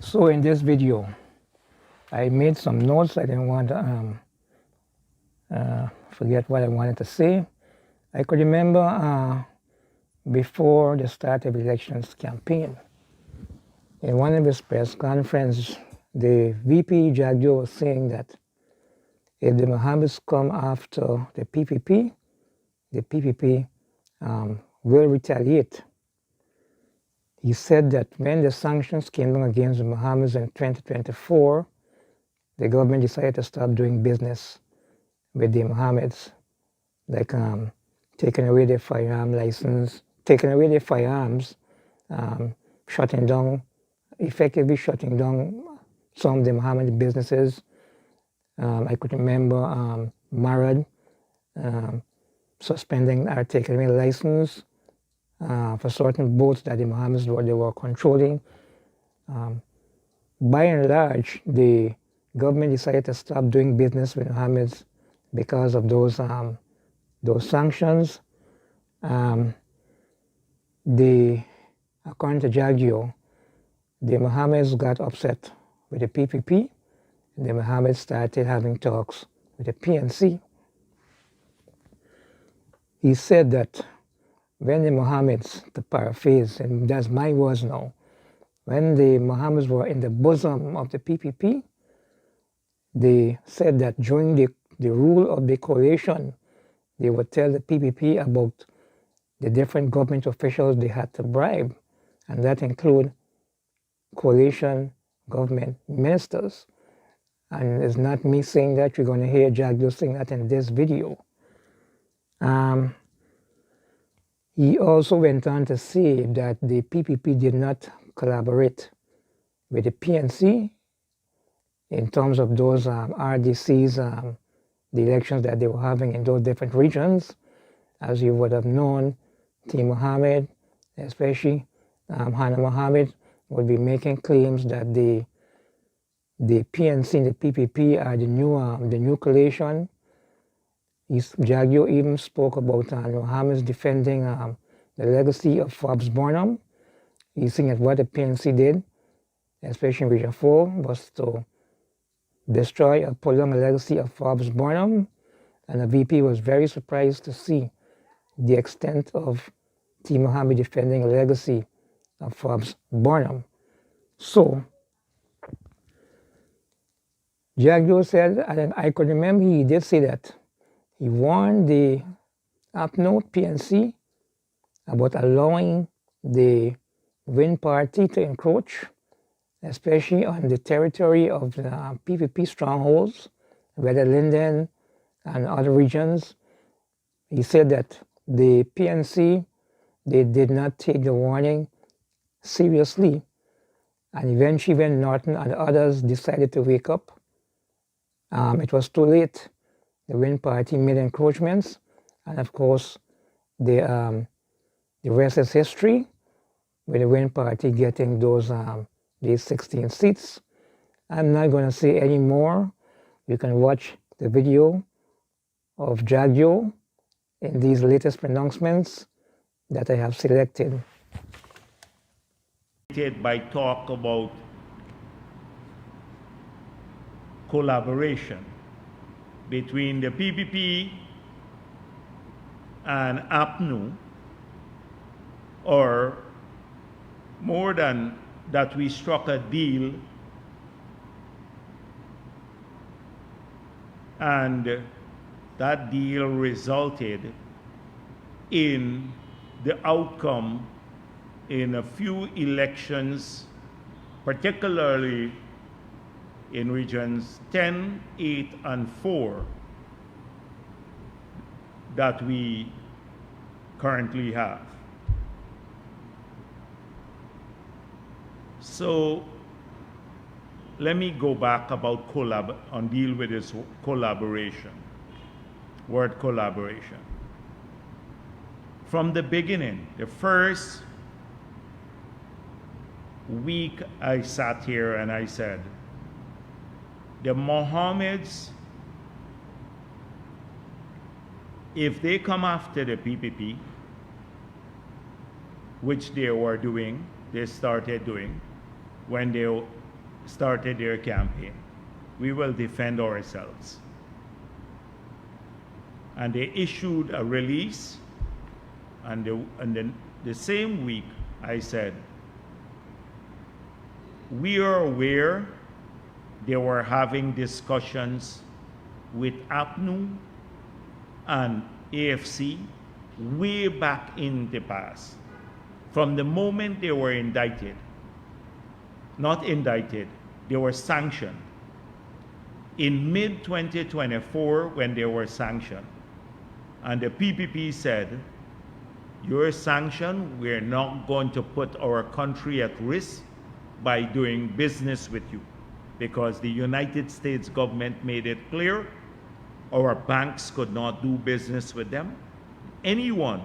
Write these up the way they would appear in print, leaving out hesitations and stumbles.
So in this video, I made some notes. I didn't want to forget what I wanted to say. I could remember before the start of the elections campaign, in one of his press conferences, the VP JAGDEO was saying that if the Mohammeds come after the PPP will retaliate. He said that when the sanctions came down against the Mohammeds in 2024, the government decided to stop doing business with the Mohammeds, like taking away their firearm license, taking away their firearms, effectively shutting down some of the Mohammed businesses. I could remember BHARRAT suspending or taking away license for certain boats that the Mohammeds were controlling. By and large, the government decided to stop doing business with Mohammeds because of those sanctions. According to JAGDEO, the Mohammeds got upset with the PPP. The Mohammeds started having talks with the PNC. He said that when the Mohammeds, to paraphrase, and that's my words now, when the Mohammeds were in the bosom of the PPP, they said that during the rule of the coalition, they would tell the PPP about the different government officials they had to bribe, and that include coalition government ministers. And it's not me saying that, you're going to hear JAGDEO saying that in this video. He also went on to say that the PPP did not collaborate with the PNC in terms of those RDCs, the elections that they were having in those different regions. As you would have known, T. Mohammed, especially Hannah Mohammed, would be making claims that the PNC and the PPP are the new coalition. JAGDEO even spoke about Mohammed's defending the legacy of Forbes Burnham. He's saying that what the PNC did, especially in Region 4, was to destroy or prolong the legacy of Forbes Burnham. And the VP was very surprised to see the extent of T. Mohammed defending the legacy of Forbes Burnham. So, JAGDEO said, and I could remember he did say that, he warned the APNU PNC about allowing the Win Party to encroach, especially on the territory of the PPP strongholds, whether Linden and other regions. He said that the PNC, they did not take the warning seriously, and eventually when NORTON and others decided to wake up, it was too late. The Win Party made encroachments, and of course, the rest is history, with the Win Party getting these 16 seats. I'm not going to say any more. You can watch the video of JAGDEO in these latest pronouncements that I have selected. By talk about collaboration between the PPP and APNU, or more than that, we struck a deal and that deal resulted in the outcome in a few elections, particularly in regions 10, 8, and 4 that we currently have. So let me go back about and deal with this collaboration, word collaboration. From the beginning, the first week I sat here and I said, the Mohammeds, if they come after the PPP, which they were doing, they started doing, when they started their campaign. We will defend ourselves. And they issued a release, and then the same week I said, we are aware they were having discussions with APNU and AFC way back in the past. From the moment they were indicted, not indicted, they were sanctioned. In mid-2024, when they were sanctioned, and the PPP said, you're sanctioned, we're not going to put our country at risk by doing business with you, because the United States government made it clear our banks could not do business with them. Anyone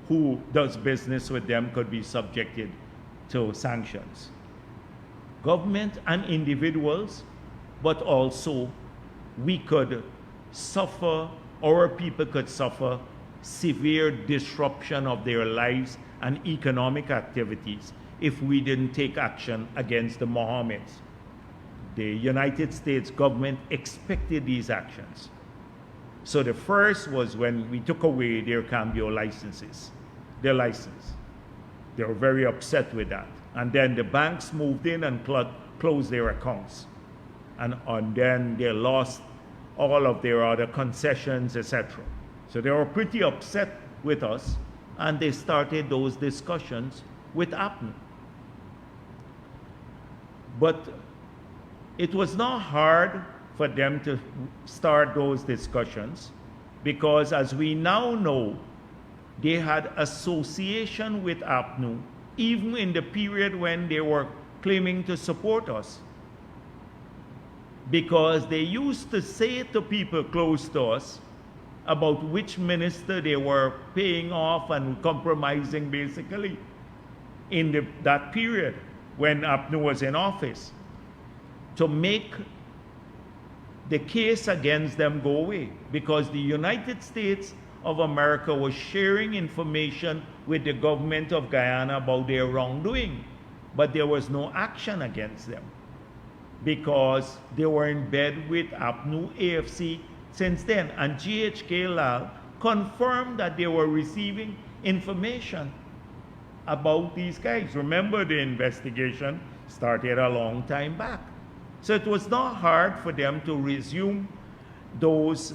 who does business with them could be subjected to sanctions. Government and individuals, but also we could suffer, our people could suffer severe disruption of their lives and economic activities if we didn't take action against the Mohammeds. The United States government expected these actions. So the first was when we took away their cambio licenses, their license. They were very upset with that. And then the banks moved in and closed their accounts. And then they lost all of their other concessions, etc. So they were pretty upset with us, and they started those discussions with APNU. But it was not hard for them to start those discussions, because as we now know, they had association with APNU even in the period when they were claiming to support us. Because they used to say to people close to us about which minister they were paying off and compromising basically in that period when APNU was in office, to make the case against them go away, because the United States of America was sharing information with the government of Guyana about their wrongdoing, but there was no action against them because they were in bed with APNU, AFC since then. And GHK Lal confirmed that they were receiving information about these guys. Remember, the investigation started a long time back. So it was not hard for them to resume those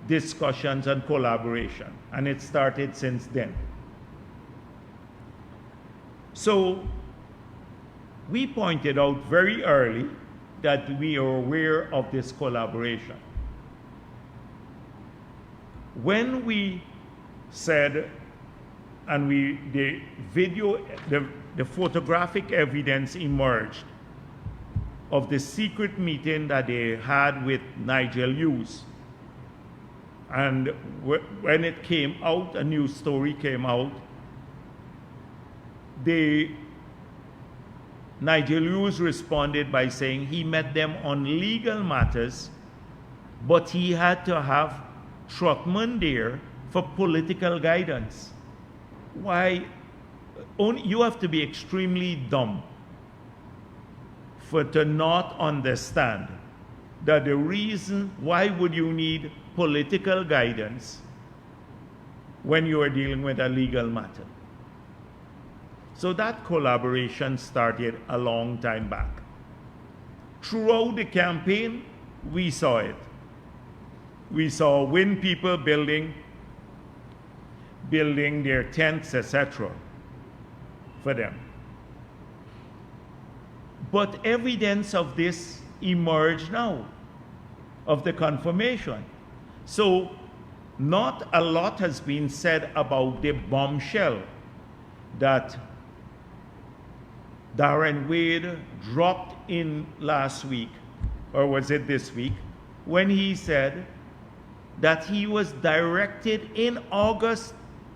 discussions and collaboration, and it started since then. So we pointed out very early that we are aware of this collaboration. When we said, and the video, the photographic evidence emerged of the secret meeting that they had with Nigel Hughes. And when it came out, a news story came out, Nigel Hughes responded by saying he met them on legal matters, but he had to have Trotman there for political guidance. Why? You have to be extremely dumb to not understand that the reason why would you need political guidance when you are dealing with a legal matter. So that collaboration started a long time back. Throughout the campaign, we saw it. We saw when people building their tents, etc. for them. But evidence of this emerged now, of the confirmation. So not a lot has been said about the bombshell that Darren Wade dropped in last week, or was it this week, when he said that he was directed in August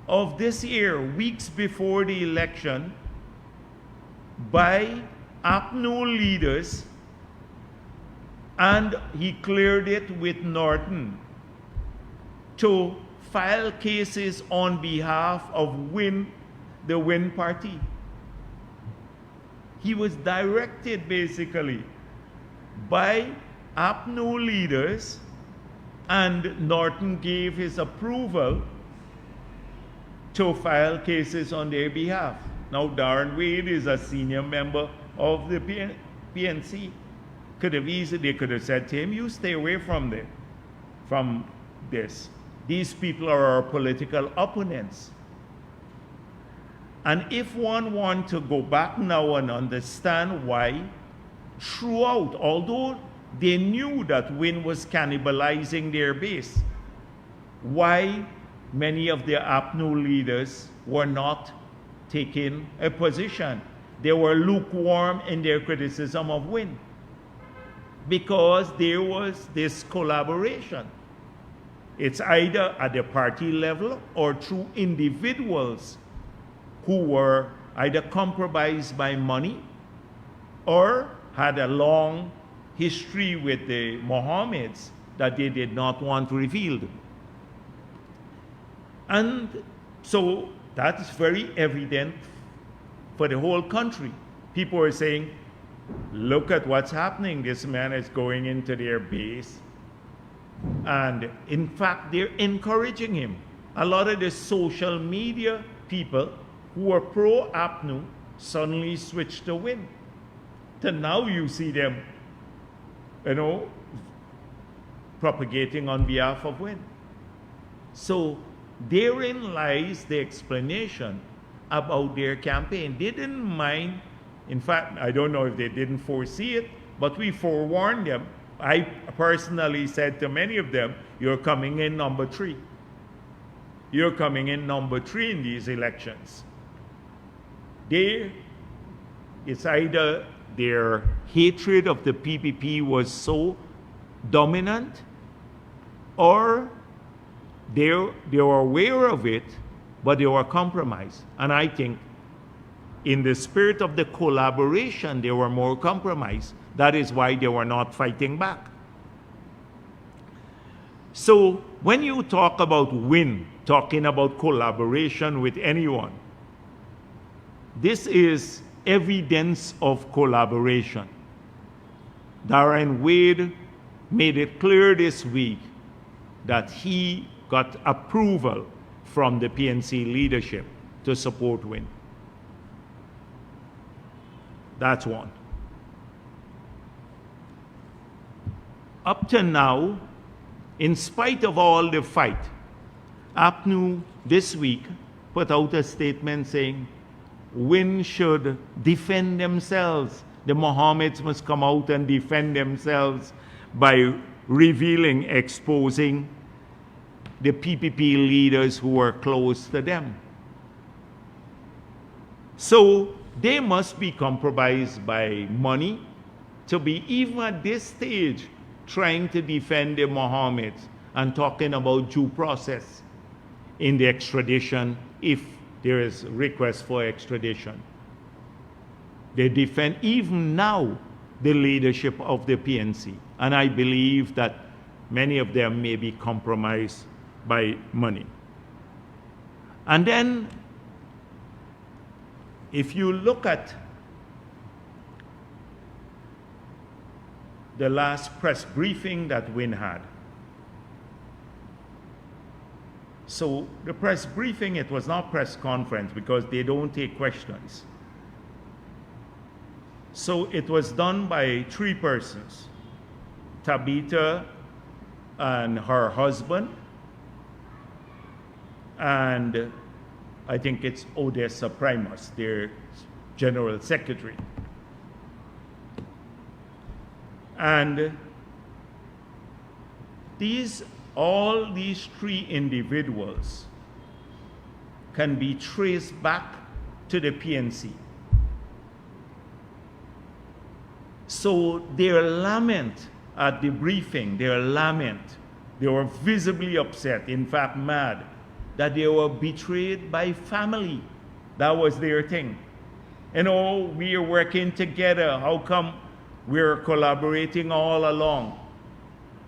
of this year, weeks before the election, by APNU leaders, and he cleared it with NORTON to file cases on behalf of the Win Party. He was directed basically by APNU leaders, and Norton gave his approval to file cases on their behalf. Now, Darren Wade is a senior member of the PNC. They could have said to him, you stay away from this. These people are our political opponents. And if one wants to go back now and understand why, throughout, although they knew that Win was cannibalizing their base, why many of the APNU leaders were not taking a position. They were lukewarm in their criticism of Win, because there was this collaboration. It's either at the party level or through individuals who were either compromised by money or had a long history with the Mohammeds that they did not want revealed. And so that is very evident for the whole country. People are saying, look at what's happening. This man is going into their base. And in fact, they're encouraging him. A lot of the social media people who were pro-APNU suddenly switched to Win. So now you see them, propagating on behalf of Win. So therein lies the explanation about their campaign. They didn't mind. In fact, I don't know if they didn't foresee it, but we forewarned them. I personally said to many of them, you're coming in number 3. You're coming in number 3 in these elections. It's either their hatred of the PPP was so dominant, or they were aware of it, but they were compromised. And I think in the spirit of the collaboration, they were more compromised. That is why they were not fighting back. So when you talk about Win, talking about collaboration with anyone, this is evidence of collaboration. Darren Wade made it clear this week that he got approval from the PNC leadership to support Win. That's one. Up to now, in spite of all the fight, APNU this week put out a statement saying Win should defend themselves. The Mohammeds must come out and defend themselves by revealing, exposing the PPP leaders who were close to them. So they must be compromised by money to be, even at this stage, trying to defend the Mohammeds and talking about due process in the extradition if there is request for extradition. They defend even now the leadership of the PNC. And I believe that many of them may be compromised by money. And then, if you look at the last press briefing that Win had, so the press briefing, it was not press conference because they don't take questions. So it was done by 3 persons, Tabitha and her husband, and I think it's Odessa Primus, their general secretary. And all these 3 individuals can be traced back to the PNC. So their lament at the briefing, they were visibly upset, in fact mad, that they were betrayed by family. That was their thing. We are working together. How come we're collaborating all along?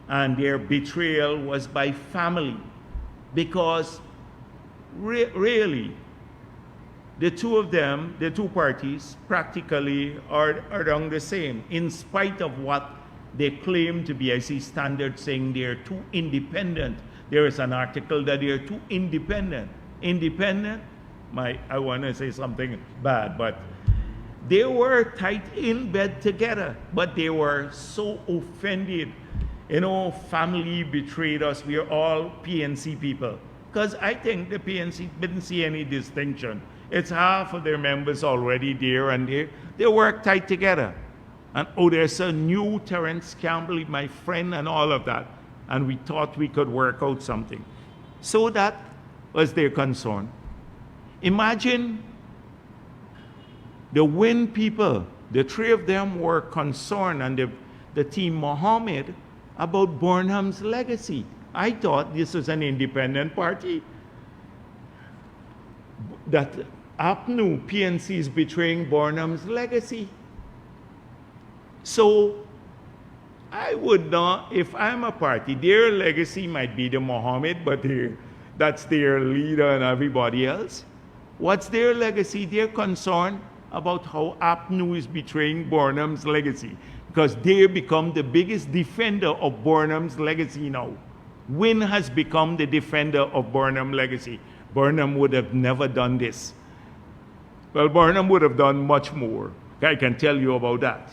And their betrayal was by family. Because really, the two of them, the two parties, practically are around the same, in spite of what they claim to be. I see standards saying they're too independent. There is an article that they're too independent. Independent? I want to say something bad, but they were tight in bed together, but they were so offended. You know, family betrayed us. We are all PNC people. Because I think the PNC didn't see any distinction. It's half of their members already there, and they work tight together. And oh, there's a new Terence Campbell, my friend, and all of that. And we thought we could work out something. So that was their concern. Imagine the Win people, the three of them were concerned, and the team Mohammed, about Burnham's legacy. I thought this was an independent party. That APNU, PNC, is betraying Burnham's legacy. So I would not, if I'm a party, their legacy might be the Mohammed, but that's their leader and everybody else. What's their legacy? They're concerned about how APNU is betraying Burnham's legacy, because they become the biggest defender of Burnham's legacy now. Win has become the defender of Burnham's legacy. Burnham would have never done this. Well, Burnham would have done much more. I can tell you about that.